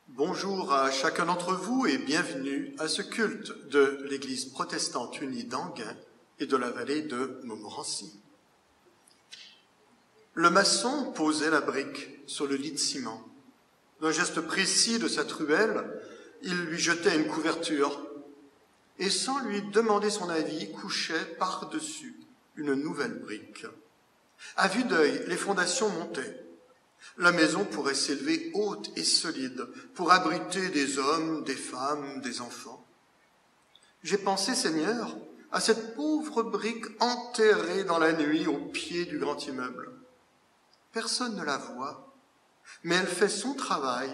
Bonjour à chacun d'entre vous et bienvenue à ce culte de l'Église protestante unie d'Anguin et de la vallée de Montmorency. Le maçon posait la brique sur le lit de ciment. D'un geste précis de sa truelle, il lui jetait une couverture et sans lui demander son avis, couchait par-dessus une nouvelle brique. À vue d'œil, les fondations montaient. La maison pourrait s'élever haute et solide pour abriter des hommes, des femmes, des enfants. J'ai pensé, Seigneur, à cette pauvre brique enterrée dans la nuit au pied du grand immeuble. Personne ne la voit, mais elle fait son travail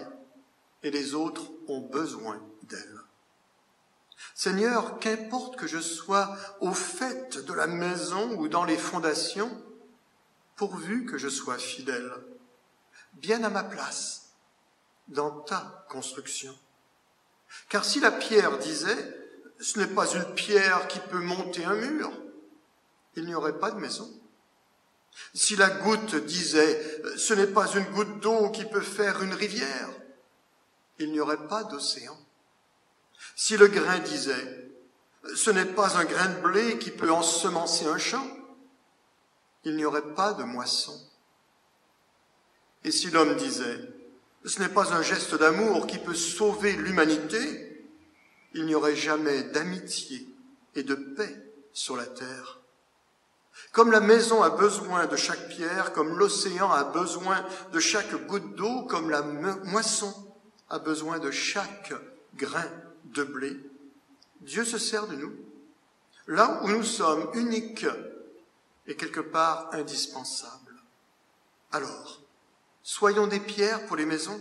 et les autres ont besoin d'elle. Seigneur, qu'importe que je sois au fait de la maison ou dans les fondations, pourvu que je sois fidèle, bien à ma place, dans ta construction. Car si la pierre disait « ce n'est pas une pierre qui peut monter un mur », il n'y aurait pas de maison. Si la goutte disait « ce n'est pas une goutte d'eau qui peut faire une rivière », il n'y aurait pas d'océan. Si le grain disait « ce n'est pas un grain de blé qui peut ensemencer un champ », il n'y aurait pas de moisson. Et si l'homme disait « ce n'est pas un geste d'amour qui peut sauver l'humanité », il n'y aurait jamais d'amitié et de paix sur la terre. Comme la maison a besoin de chaque pierre, comme l'océan a besoin de chaque goutte d'eau, comme la moisson a besoin de chaque grain de blé, Dieu se sert de nous, là où nous sommes uniques et quelque part indispensables. Alors, soyons des pierres pour les maisons,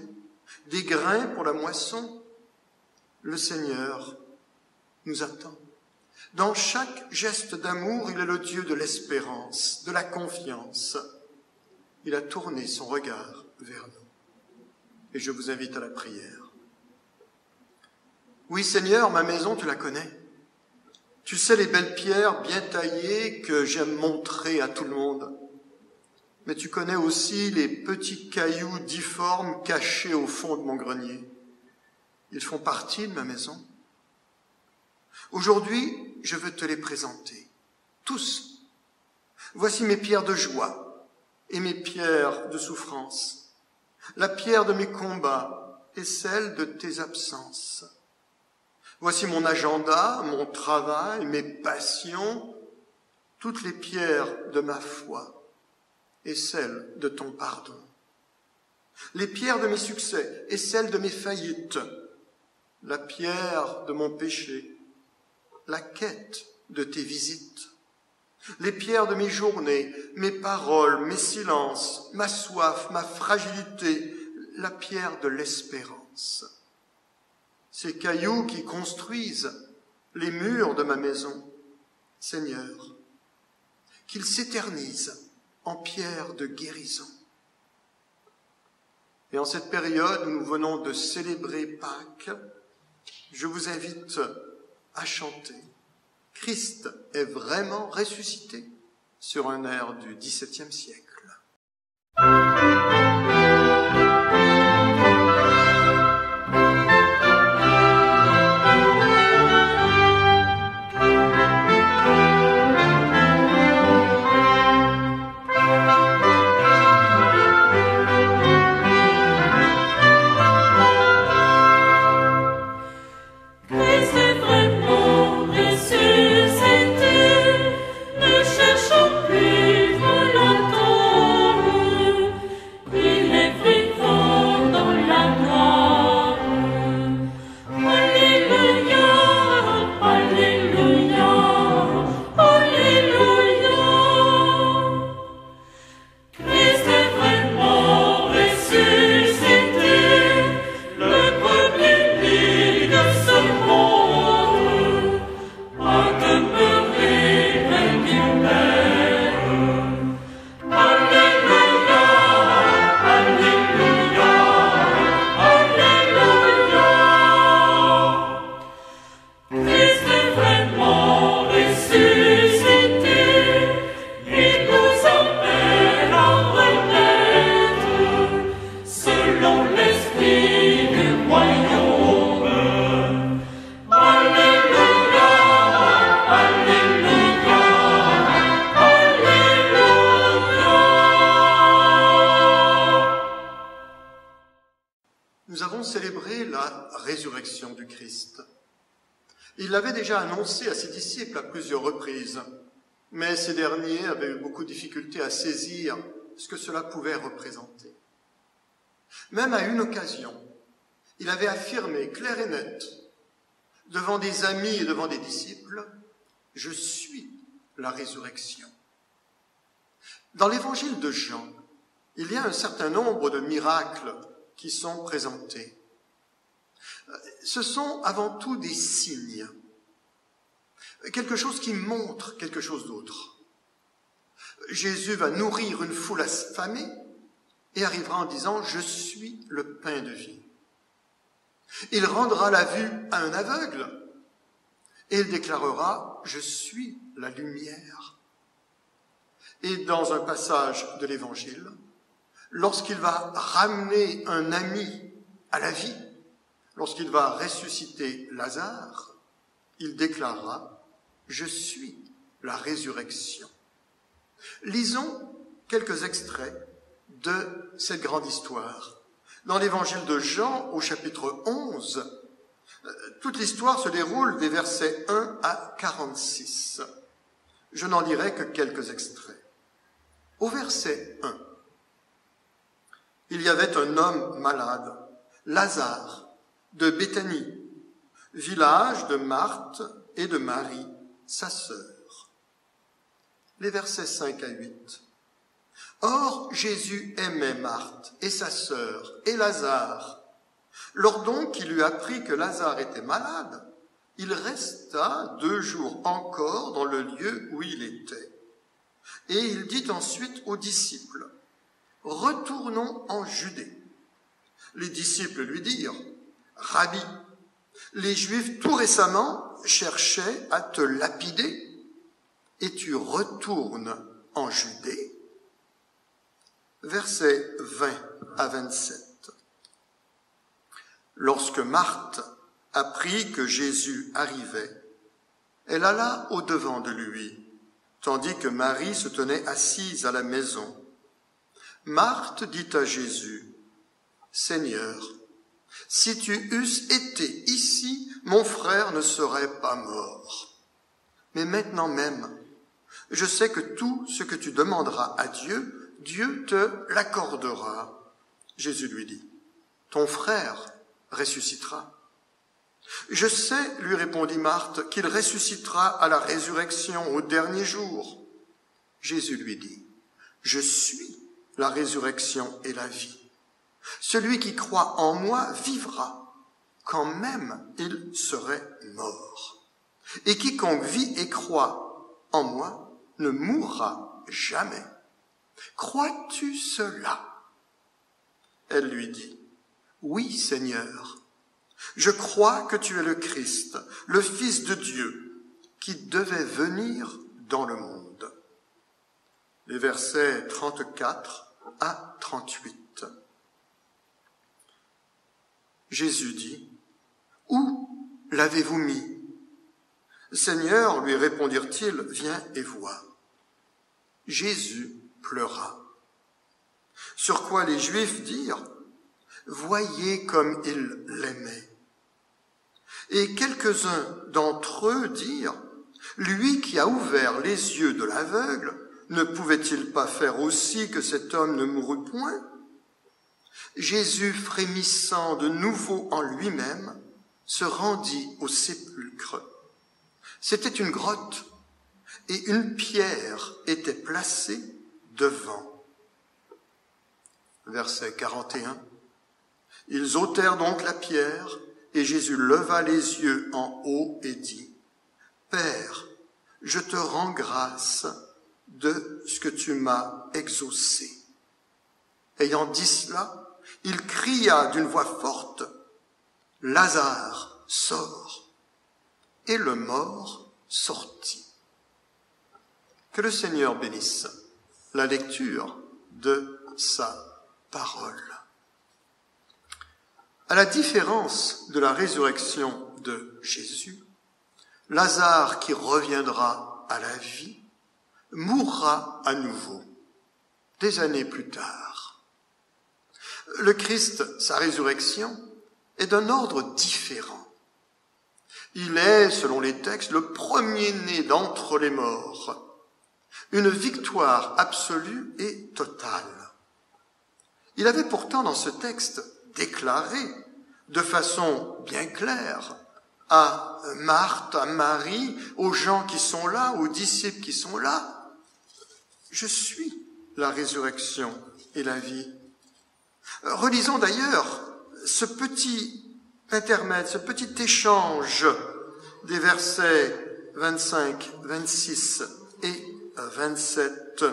des grains pour la moisson. Le Seigneur nous attend. Dans chaque geste d'amour, il est le Dieu de l'espérance, de la confiance. Il a tourné son regard vers nous. Et je vous invite à la prière. Oui, Seigneur, ma maison, tu la connais. Tu sais les belles pierres bien taillées que j'aime montrer à tout le monde. Mais tu connais aussi les petits cailloux difformes cachés au fond de mon grenier. Ils font partie de ma maison. Aujourd'hui, je veux te les présenter, tous. Voici mes pierres de joie et mes pierres de souffrance, la pierre de mes combats et celle de tes absences. Voici mon agenda, mon travail, mes passions, toutes les pierres de ma foi et celles de ton pardon. Les pierres de mes succès et celles de mes faillites, la pierre de mon péché, la quête de tes visites, les pierres de mes journées, mes paroles, mes silences, ma soif, ma fragilité, la pierre de l'espérance. Ces cailloux qui construisent les murs de ma maison, Seigneur, qu'ils s'éternisent en pierre de guérison. Et en cette période où nous venons de célébrer Pâques, je vous invite à chanter « Christ est vraiment ressuscité » sur un air du XVIIe siècle. Ne cherchons plus célébrer la résurrection du Christ. Il l'avait déjà annoncé à ses disciples à plusieurs reprises, mais ces derniers avaient eu beaucoup de difficultés à saisir ce que cela pouvait représenter. Même à une occasion, il avait affirmé clair et net, devant des amis et devant des disciples, « Je suis la résurrection ». Dans l'évangile de Jean, il y a un certain nombre de miracles qui sont présentés. Ce sont avant tout des signes, quelque chose qui montre quelque chose d'autre. Jésus va nourrir une foule affamée et arrivera en disant « Je suis le pain de vie ». Il rendra la vue à un aveugle et il déclarera « Je suis la lumière ». Et dans un passage de l'Évangile, lorsqu'il va ramener un ami à la vie, lorsqu'il va ressusciter Lazare, il déclarera « Je suis la résurrection ». Lisons quelques extraits de cette grande histoire. Dans l'évangile de Jean, au chapitre 11, toute l'histoire se déroule des versets 1 à 46. Je n'en dirai que quelques extraits. Au verset 1, il y avait un homme malade, Lazare, de Béthanie, village de Marthe et de Marie, sa sœur. Les versets 5 à 8. Or, Jésus aimait Marthe et sa sœur et Lazare. Lors donc qu'il eut appris que Lazare était malade, il resta 2 jours encore dans le lieu où il était. Et il dit ensuite aux disciples, « Retournons en Judée. » Les disciples lui dirent, « Rabbi, les Juifs tout récemment cherchaient à te lapider, et tu retournes en Judée ?» Versets 20 à 27. Lorsque Marthe apprit que Jésus arrivait, elle alla au-devant de lui, tandis que Marie se tenait assise à la maison. Marthe dit à Jésus, « Seigneur, si tu eusses été ici, mon frère ne serait pas mort. Mais maintenant même, je sais que tout ce que tu demanderas à Dieu, Dieu te l'accordera. » Jésus lui dit, « Ton frère ressuscitera. » « Je sais, lui répondit Marthe, qu'il ressuscitera à la résurrection au dernier jour. » Jésus lui dit, « Je suis la résurrection et la vie. Celui qui croit en moi vivra, quand même il serait mort. Et quiconque vit et croit en moi ne mourra jamais. Crois-tu cela ?» Elle lui dit, « Oui, Seigneur. Je crois que tu es le Christ, le Fils de Dieu, qui devait venir dans le monde. » Les versets 34 à 38. Jésus dit, « Où l'avez-vous mis ?» « Seigneur, lui répondirent-ils, viens et vois. » Jésus pleura. Sur quoi les Juifs dirent, « Voyez comme il l'aimait. » Et quelques-uns d'entre eux dirent, « Lui qui a ouvert les yeux de l'aveugle, ne pouvait-il pas faire aussi que cet homme ne mourût point ?» Jésus, frémissant de nouveau en lui-même, se rendit au sépulcre. C'était une grotte, et une pierre était placée devant. Verset 41. Ils ôtèrent donc la pierre, et Jésus leva les yeux en haut et dit, « Père, je te rends grâce de ce que tu m'as exaucé. » Ayant dit cela, il cria d'une voix forte, « Lazare, sors !» Et le mort sortit. Que le Seigneur bénisse la lecture de sa parole. À la différence de la résurrection de Jésus, Lazare, qui reviendra à la vie, mourra à nouveau, des années plus tard. Le Christ, sa résurrection, est d'un ordre différent. Il est, selon les textes, le premier-né d'entre les morts, une victoire absolue et totale. Il avait pourtant dans ce texte déclaré de façon bien claire à Marthe, à Marie, aux gens qui sont là, aux disciples qui sont là, « Je suis la résurrection et la vie ». Relisons d'ailleurs ce petit intermède, ce petit échange des versets 25, 26 et 27.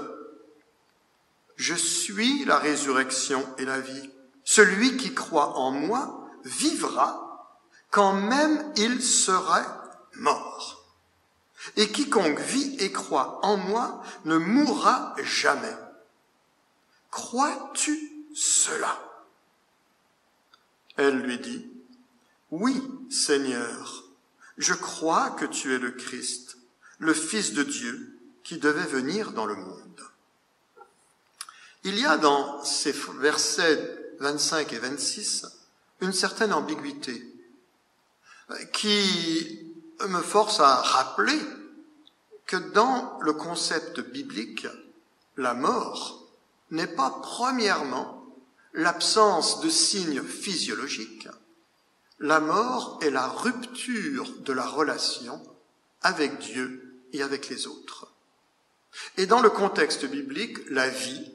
« Je suis la résurrection et la vie. Celui qui croit en moi vivra quand même il serait mort. Et quiconque vit et croit en moi ne mourra jamais. Crois-tu cela ?» Elle lui dit, « Oui, Seigneur, je crois que tu es le Christ, le Fils de Dieu, qui devait venir dans le monde. » Il y a dans ces versets 25 et 26 une certaine ambiguïté qui me force à rappeler que dans le concept biblique, la mort n'est pas premièrement l'absence de signes physiologiques. La mort est la rupture de la relation avec Dieu et avec les autres. Et dans le contexte biblique, la vie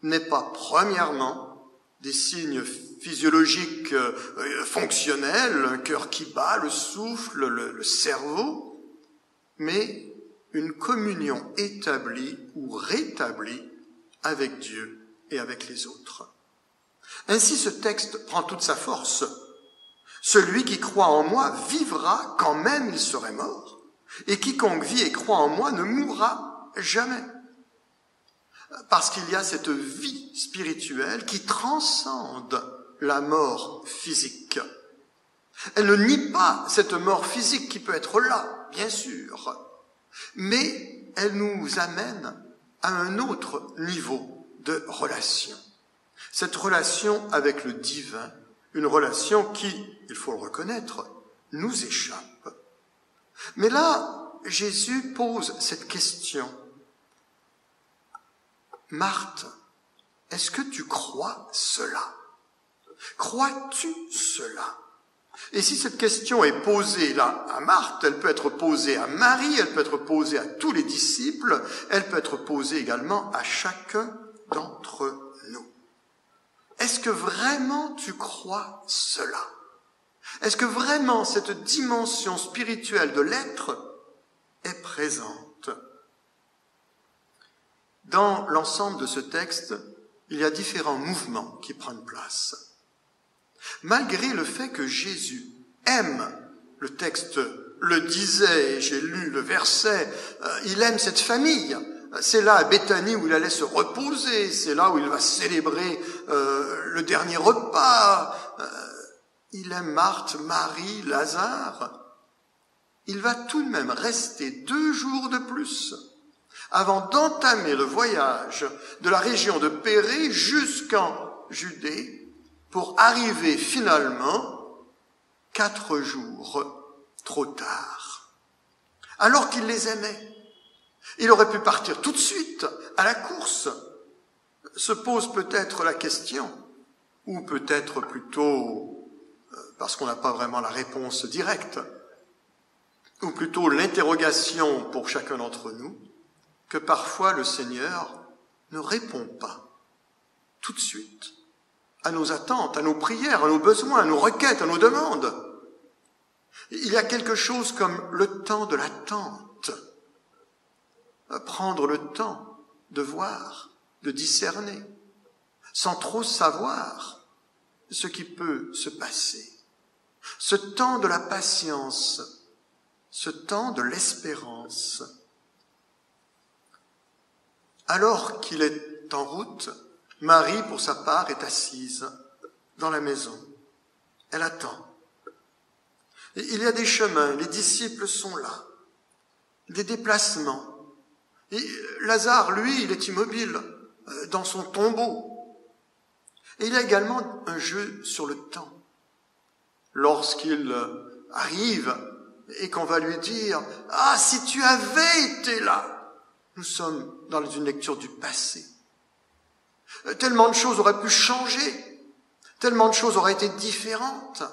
n'est pas premièrement des signes physiologiques fonctionnels, un cœur qui bat, le souffle, le cerveau, mais une communion établie ou rétablie avec Dieu et avec les autres. Ainsi, ce texte prend toute sa force. Celui qui croit en moi vivra quand même il serait mort, et quiconque vit et croit en moi ne mourra jamais. Parce qu'il y a cette vie spirituelle qui transcende la mort physique. Elle ne nie pas cette mort physique qui peut être là, bien sûr, mais elle nous amène à un autre niveau de relation. Cette relation avec le divin, une relation qui, il faut le reconnaître, nous échappe. Mais là, Jésus pose cette question. Marthe, est-ce que tu crois cela? Crois-tu cela? Et si cette question est posée là à Marthe, elle peut être posée à Marie, elle peut être posée à tous les disciples, elle peut être posée également à chacun d'entre nous. Est-ce que vraiment tu crois cela? Est-ce que vraiment cette dimension spirituelle de l'être est présente? Dans l'ensemble de ce texte, il y a différents mouvements qui prennent place. Malgré le fait que Jésus aime, le texte le disait, et j'ai lu le verset, il aime cette famille. C'est là à Béthanie où il allait se reposer, c'est là où il va célébrer le dernier repas. Il aime Marthe, Marie, Lazare. Il va tout de même rester 2 jours de plus avant d'entamer le voyage de la région de Pérée jusqu'en Judée pour arriver finalement 4 jours trop tard. Alors qu'il les aimait, il aurait pu partir tout de suite à la course. Se pose peut-être la question, ou peut-être plutôt, parce qu'on n'a pas vraiment la réponse directe, ou plutôt l'interrogation pour chacun d'entre nous, que parfois le Seigneur ne répond pas tout de suite à nos attentes, à nos prières, à nos besoins, à nos requêtes, à nos demandes. Il y a quelque chose comme le temps de l'attente. Prendre le temps de voir, de discerner, sans trop savoir ce qui peut se passer. Ce temps de la patience, ce temps de l'espérance. Alors qu'il est en route, Marie, pour sa part, est assise dans la maison. Elle attend. Et il y a des chemins, les disciples sont là, des déplacements. Et Lazare, lui, il est immobile dans son tombeau. Et il y a également un jeu sur le temps. lorsqu'il arrive et qu'on va lui dire « Ah, si tu avais été là !» Nous sommes dans une lecture du passé. Tellement de choses auraient pu changer, tellement de choses auraient été différentes.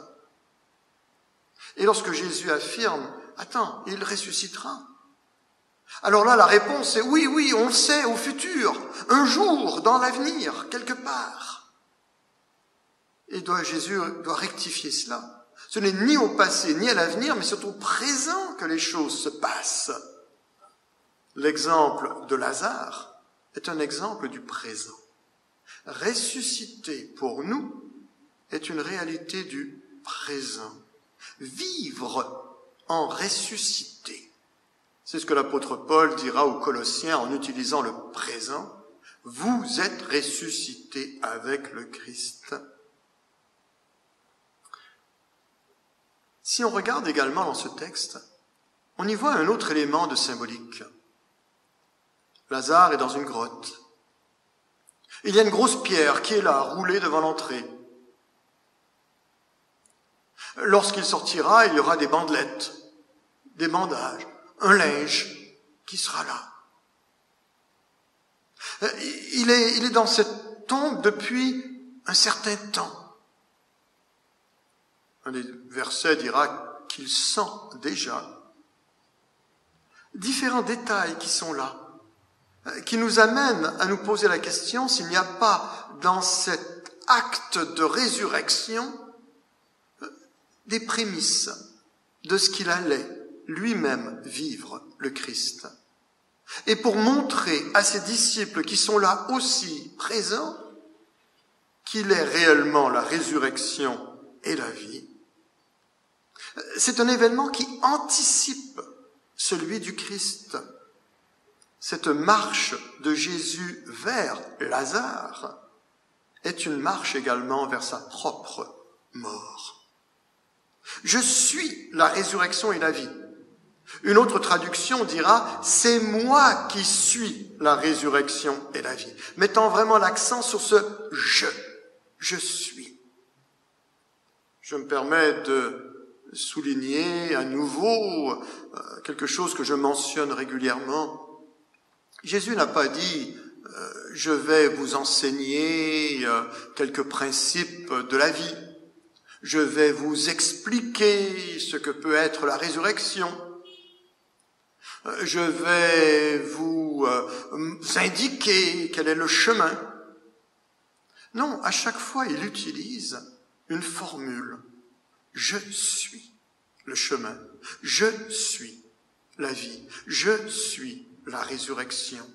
Et lorsque Jésus affirme « Attends, il ressuscitera », alors là, la réponse est oui, on le sait, au futur, un jour, dans l'avenir, quelque part. Et Jésus doit rectifier cela. Ce n'est ni au passé, ni à l'avenir, mais surtout au présent que les choses se passent. L'exemple de Lazare est un exemple du présent. Ressusciter pour nous est une réalité du présent. Vivre en ressuscité. C'est ce que l'apôtre Paul dira aux Colossiens en utilisant le présent. Vous êtes ressuscités avec le Christ. Si on regarde également dans ce texte, on y voit un autre élément de symbolique. Lazare est dans une grotte. Il y a une grosse pierre qui est là, roulée devant l'entrée. Lorsqu'il sortira, il y aura des bandelettes, des bandages, un linge qui sera là. Il est dans cette tombe depuis un certain temps. Un des versets dira qu'il sent déjà différents détails qui sont là, qui nous amènent à nous poser la question s'il n'y a pas dans cet acte de résurrection des prémices de ce qu'il allait lui-même vivre, le Christ. Et pour montrer à ses disciples qui sont là aussi présents qu'il est réellement la résurrection et la vie, c'est un événement qui anticipe celui du Christ. Cette marche de Jésus vers Lazare est une marche également vers sa propre mort. Je suis la résurrection et la vie. Une autre traduction dira « c'est moi qui suis la résurrection et la vie », mettant vraiment l'accent sur ce « je suis ». Je me permets de souligner à nouveau quelque chose que je mentionne régulièrement. Jésus n'a pas dit « je vais vous enseigner quelques principes de la vie ». Je vais vous expliquer ce que peut être la résurrection. Je vais vous indiquer quel est le chemin. Non, à chaque fois, il utilise une formule. Je suis le chemin. Je suis la vie. Je suis la résurrection.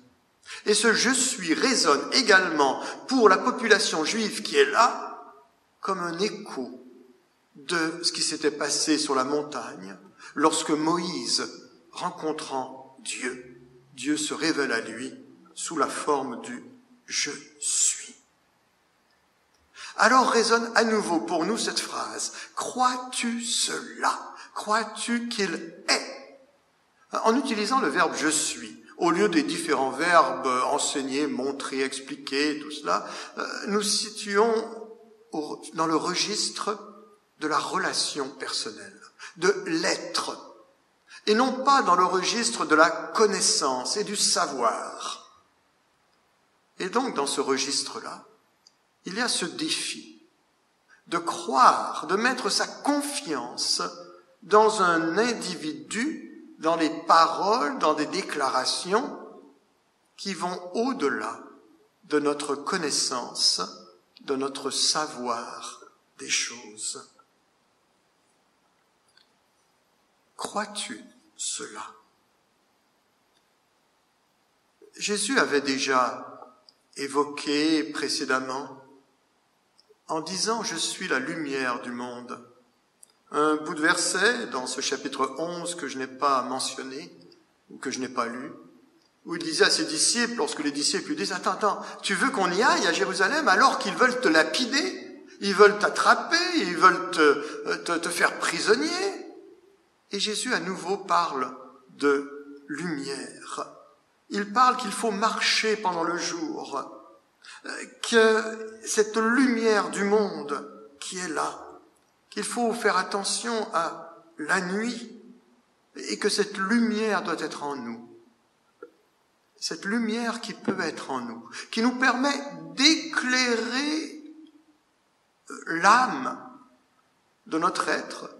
Et ce « je suis » résonne également pour la population juive qui est là comme un écho de ce qui s'était passé sur la montagne lorsque Moïse, rencontrant Dieu, Dieu se révèle à lui sous la forme du « je suis ». Alors résonne à nouveau pour nous cette phrase « Crois-tu cela ? Crois-tu qu'il est ?» En utilisant le verbe « je suis », au lieu des différents verbes enseigner, montrer, expliquer, tout cela, nous situons dans le registre de la relation personnelle, de l'être, et non pas dans le registre de la connaissance et du savoir. Et donc, dans ce registre-là, il y a ce défi de croire, de mettre sa confiance dans un individu, dans les paroles, dans des déclarations qui vont au-delà de notre connaissance, de notre savoir des choses. Crois-tu cela? Jésus avait déjà évoqué précédemment en disant « Je suis la lumière du monde ». Un bout de verset dans ce chapitre 11 que je n'ai pas mentionné ou que je n'ai pas lu, où il disait à ses disciples, lorsque les disciples lui disent « Attends, tu veux qu'on y aille à Jérusalem alors qu'ils veulent te lapider, ils veulent t'attraper, ils veulent te faire prisonnier ?» Et Jésus à nouveau parle de lumière. Il parle qu'il faut marcher pendant le jour, que cette lumière du monde qui est là, qu'il faut faire attention à la nuit et que cette lumière doit être en nous. Cette lumière qui peut être en nous, qui nous permet d'éclairer l'âme de notre être,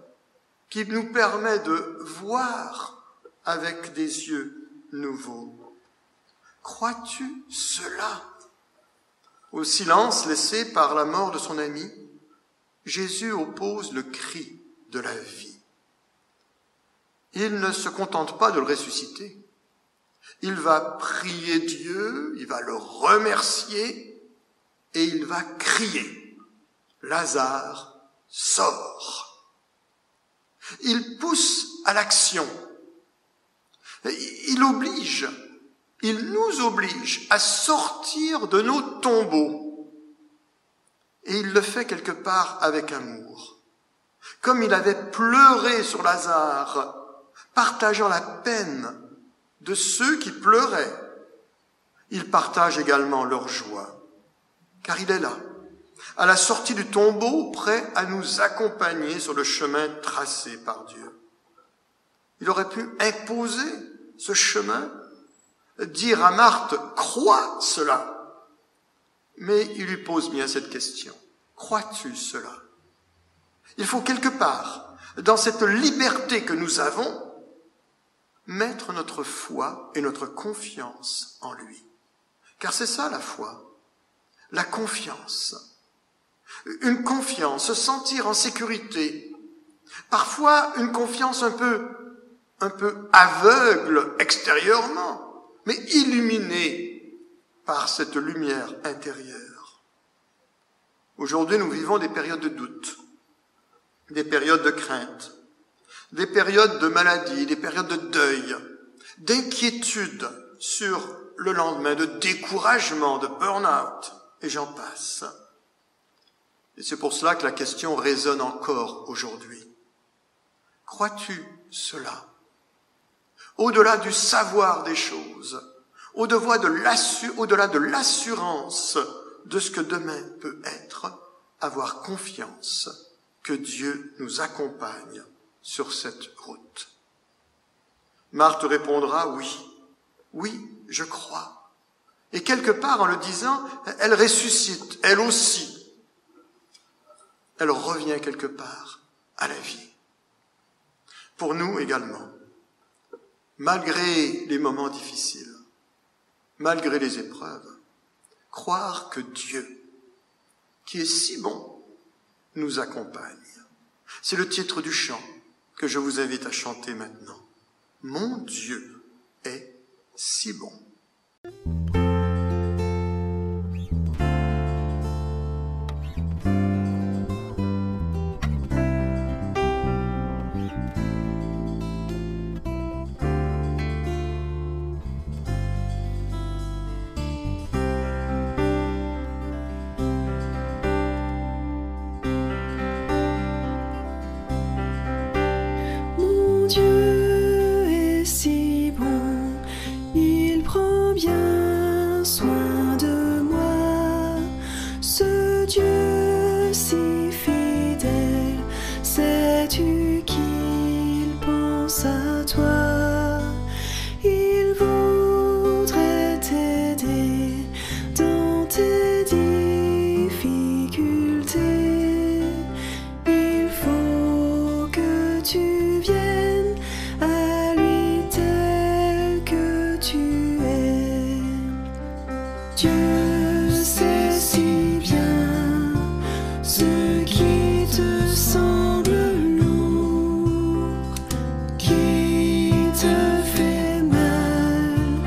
qui nous permet de voir avec des yeux nouveaux. Crois-tu cela? Au silence laissé par la mort de son ami, Jésus oppose le cri de la vie. Il ne se contente pas de le ressusciter. Il va prier Dieu, il va le remercier et il va crier « Lazare, sors !» Il pousse à l'action. Il nous oblige à sortir de nos tombeaux. Et il le fait quelque part avec amour. Comme il avait pleuré sur Lazare, partageant la peine de ceux qui pleuraient, il partage également leur joie, car il est là, à la sortie du tombeau, prêt à nous accompagner sur le chemin tracé par Dieu. Il aurait pu imposer ce chemin, dire à Marthe « Crois cela !» Mais il lui pose bien cette question « Crois-tu cela ?» Il faut quelque part, dans cette liberté que nous avons, mettre notre foi et notre confiance en lui. Car c'est ça la foi, la confiance. Une confiance, se sentir en sécurité. Parfois une confiance un peu aveugle extérieurement, mais illuminée par cette lumière intérieure. Aujourd'hui, nous vivons des périodes de doute, des périodes de crainte, des périodes de maladie, des périodes de deuil, d'inquiétude sur le lendemain, de découragement, de burn-out, et j'en passe. Et c'est pour cela que la question résonne encore aujourd'hui. Crois-tu cela? Au-delà du savoir des choses, au-delà de l'assurance de ce que demain peut être, avoir confiance que Dieu nous accompagne sur cette route. Marthe répondra oui, je crois. Et quelque part, en le disant, elle ressuscite, elle aussi. Elle revient quelque part à la vie. Pour nous également, malgré les moments difficiles, malgré les épreuves, croire que Dieu, qui est si bon, nous accompagne. C'est le titre du chant que je vous invite à chanter maintenant. Mon Dieu est si bon. Dieu est si bon, il prend bien soin de moi. Ce Dieu si fidèle, sais-tu qu'il pense à toi? Il voudrait t'aider dans tes difficultés. Il faut que tu viennes à lui tel que tu es. Dieu sait si bien ce qui te semble lourd, qui te fait mal,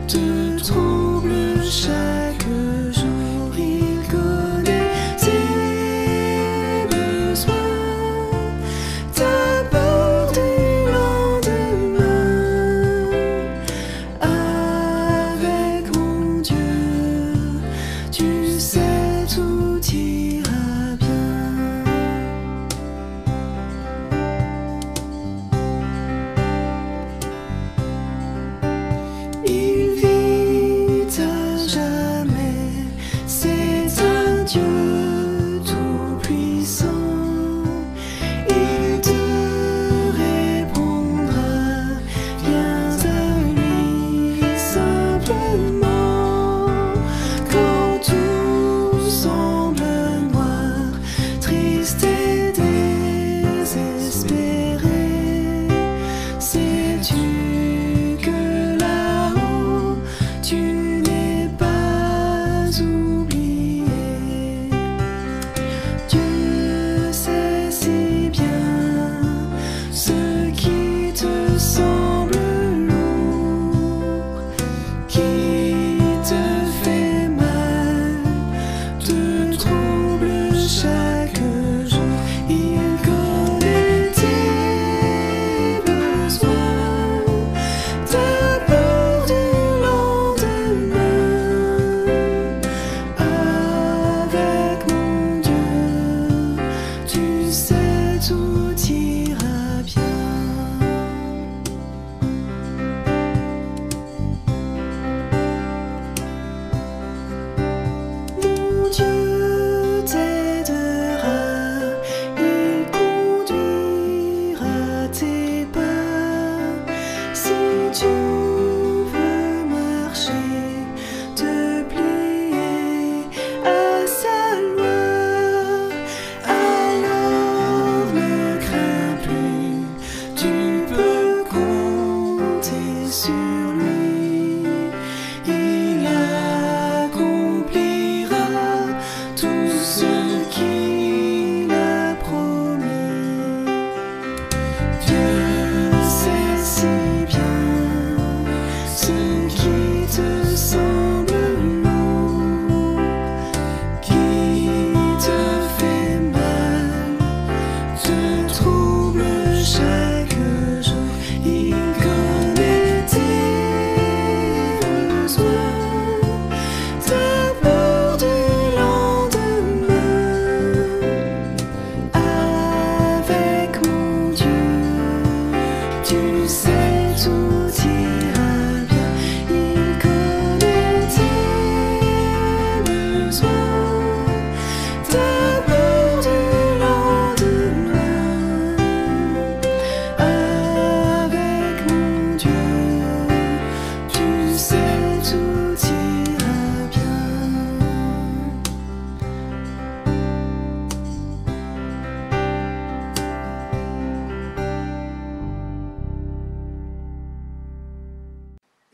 te trouble chaque jour. Il connaît tes besoins, ta peur du lendemain. Avec mon Dieu, tu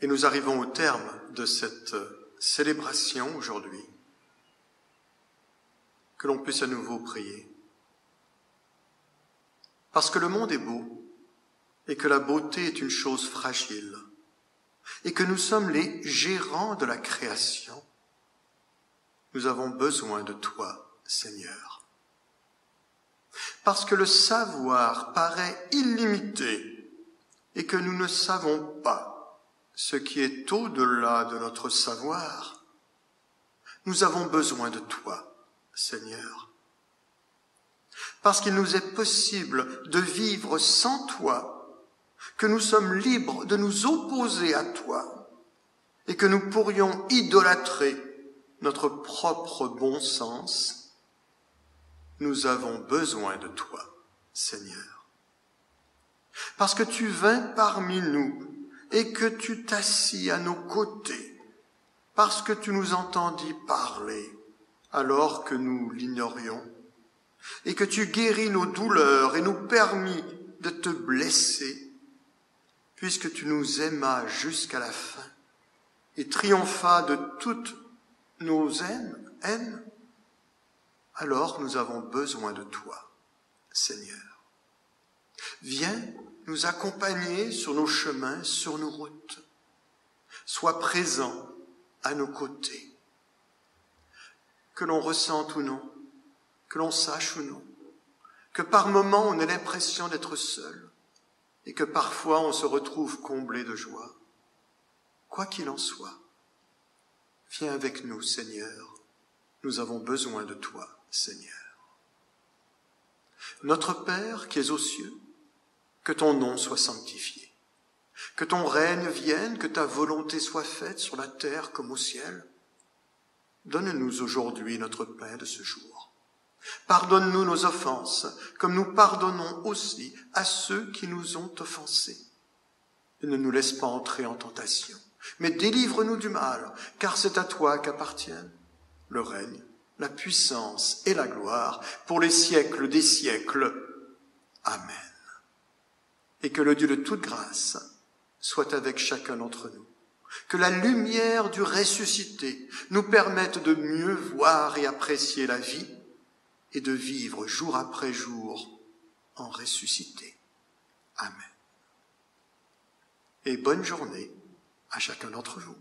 Et nous arrivons au terme de cette célébration aujourd'hui. Que l'on puisse à nouveau prier. Parce que le monde est beau et que la beauté est une chose fragile et que nous sommes les gérants de la création, nous avons besoin de toi, Seigneur. Parce que le savoir paraît illimité et que nous ne savons pas ce qui est au-delà de notre savoir, nous avons besoin de toi, Seigneur. Parce qu'il nous est possible de vivre sans toi, que nous sommes libres de nous opposer à toi et que nous pourrions idolâtrer notre propre bon sens, nous avons besoin de toi, Seigneur. Parce que tu vins parmi nous et que tu t'assis à nos côtés, parce que tu nous entendis parler alors que nous l'ignorions, et que tu guéris nos douleurs et nous permis de te blesser, puisque tu nous aimas jusqu'à la fin et triomphas de toutes nos haines, alors nous avons besoin de toi, Seigneur. Viens nous accompagner sur nos chemins, sur nos routes. Sois présent à nos côtés. Que l'on ressente ou non, que l'on sache ou non, que par moments on ait l'impression d'être seul et que parfois on se retrouve comblé de joie. Quoi qu'il en soit, viens avec nous, Seigneur. Nous avons besoin de toi, Seigneur. Notre Père qui es aux cieux, que ton nom soit sanctifié, que ton règne vienne, que ta volonté soit faite sur la terre comme au ciel. Donne-nous aujourd'hui notre pain de ce jour. Pardonne-nous nos offenses, comme nous pardonnons aussi à ceux qui nous ont offensés. Et ne nous laisse pas entrer en tentation, mais délivre-nous du mal, car c'est à toi qu'appartiennent le règne, la puissance et la gloire pour les siècles des siècles. Amen. Et que le Dieu de toute grâce soit avec chacun d'entre nous. Que la lumière du ressuscité nous permette de mieux voir et apprécier la vie et de vivre jour après jour en ressuscité. Amen. Et bonne journée à chacun d'entre vous.